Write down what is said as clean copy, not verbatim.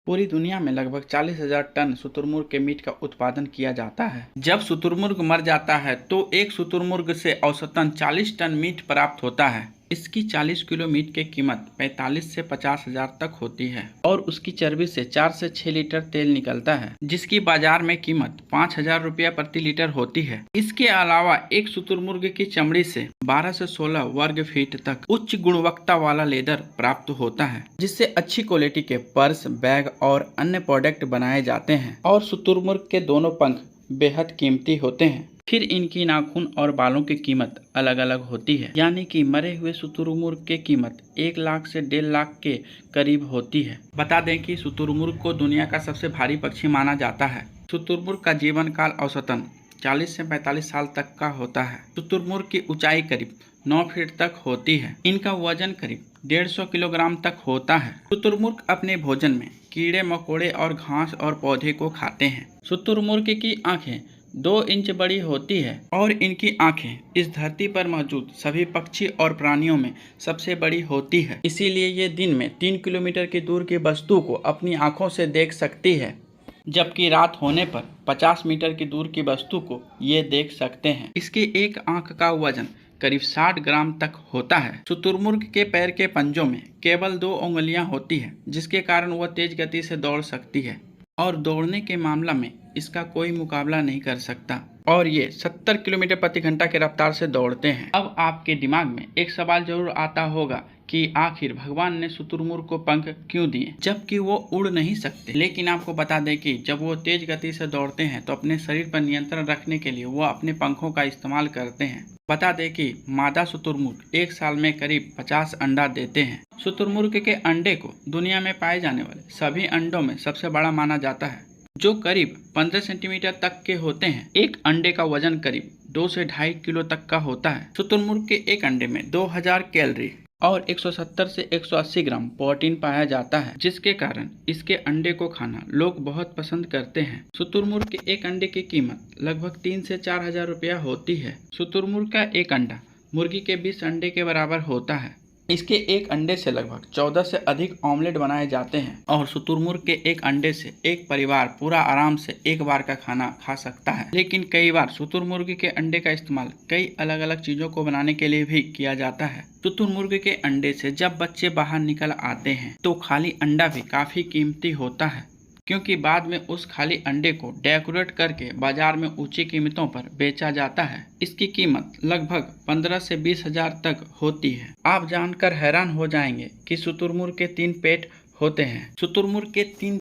पूरी दुनिया में लगभग 40,000 टन शुतुरमुर्ग के मीट का उत्पादन किया जाता है। जब शुतुरमुर्ग मर जाता है तो एक शुतुरमुर्ग से औसतन 40 टन मीट प्राप्त होता है। इसकी 40 किलो मीट की कीमत 45 से 50,000 तक होती है और उसकी चर्बी से 4 से 6 लीटर तेल निकलता है, जिसकी बाजार में कीमत 5,000 रुपया प्रति लीटर होती है। इसके अलावा एक शुतुरमुर्ग की चमड़ी से 12 से 16 वर्ग फीट तक उच्च गुणवत्ता वाला लेदर प्राप्त होता है, जिससे अच्छी क्वालिटी के पर्स, बैग और अन्य प्रोडक्ट बनाए जाते हैं। और शुतुरमुर्ग के दोनों पंख बेहद कीमती होते हैं। फिर इनकी नाखून और बालों की कीमत अलग अलग होती है, यानी कि मरे हुए शुतुरमुर्ग की कीमत 1 लाख से 1.5 लाख के करीब होती है। बता दें कि शुतुरमुर्ग को दुनिया का सबसे भारी पक्षी माना जाता है। शुतुरमुर्ग का जीवन काल औसतन 40 से 45 साल तक का होता है। शुतुरमुर्ग की ऊंचाई करीब 9 फीट तक होती है। इनका वजन करीब 150 किलोग्राम तक होता है। शुतुरमुर्ग अपने भोजन में कीड़े मकोड़े और घास और पौधे को खाते हैं। शुतुरमुर्ग की आंखें 2 इंच बड़ी होती है और इनकी आंखें इस धरती पर मौजूद सभी पक्षी और प्राणियों में सबसे बड़ी होती है। इसीलिए ये दिन में 3 किलोमीटर की दूर की वस्तु को अपनी आंखों से देख सकती है, जबकि रात होने पर 50 मीटर की दूर की वस्तु को ये देख सकते हैं। इसकी एक आंख का वजन करीब 60 ग्राम तक होता है। शुतुरमुर्ग के पैर के पंजों में केवल 2 उंगलियां होती है, जिसके कारण वह तेज गति से दौड़ सकती है और दौड़ने के मामला में इसका कोई मुकाबला नहीं कर सकता और ये 70 किलोमीटर प्रति घंटा की रफ्तार से दौड़ते हैं। अब आपके दिमाग में एक सवाल जरूर आता होगा कि आखिर भगवान ने शुतुरमुर्ग को पंख क्यों दिए जबकि वो उड़ नहीं सकते। लेकिन आपको बता दें कि जब वो तेज गति से दौड़ते हैं तो अपने शरीर पर नियंत्रण रखने के लिए वो अपने पंखों का इस्तेमाल करते हैं। बता दें कि मादा शुतुरमुर्ग एक साल में करीब 50 अंडा देते हैं। शुतुरमुर्ग के अंडे को दुनिया में पाए जाने वाले सभी अंडों में सबसे बड़ा माना जाता है, जो करीब 15 सेंटीमीटर तक के होते हैं। एक अंडे का वजन करीब 2 से 2.5 किलो तक का होता है। शुतुरमुर्ग के एक अंडे में 2000 कैलोरी और 170 से 180 ग्राम प्रोटीन पाया जाता है, जिसके कारण इसके अंडे को खाना लोग बहुत पसंद करते हैं। शुतुरमुर्ग के एक अंडे की कीमत लगभग 3 से 4,000 रुपया होती है। शुतुरमुर्ग का एक अंडा मुर्गी के 20 अंडे के बराबर होता है। इसके एक अंडे से लगभग 14 से अधिक ऑमलेट बनाए जाते हैं और शुतुरमुर्ग के एक अंडे से एक परिवार पूरा आराम से एक बार का खाना खा सकता है। लेकिन कई बार शुतुरमुर्ग के अंडे का इस्तेमाल कई अलग अलग चीजों को बनाने के लिए भी किया जाता है। शुतुरमुर्ग के अंडे से जब बच्चे बाहर निकल आते हैं तो खाली अंडा भी काफी कीमती होता है, क्योंकि बाद में उस खाली अंडे को डेकोरेट करके बाजार में ऊंची कीमतों पर बेचा जाता है। इसकी कीमत लगभग 15 से 20,000 तक होती है। आप जानकर हैरान हो जाएंगे कि शुतुरमुर्ग के 3 पेट होते हैं। शुतुरमुर्ग के 3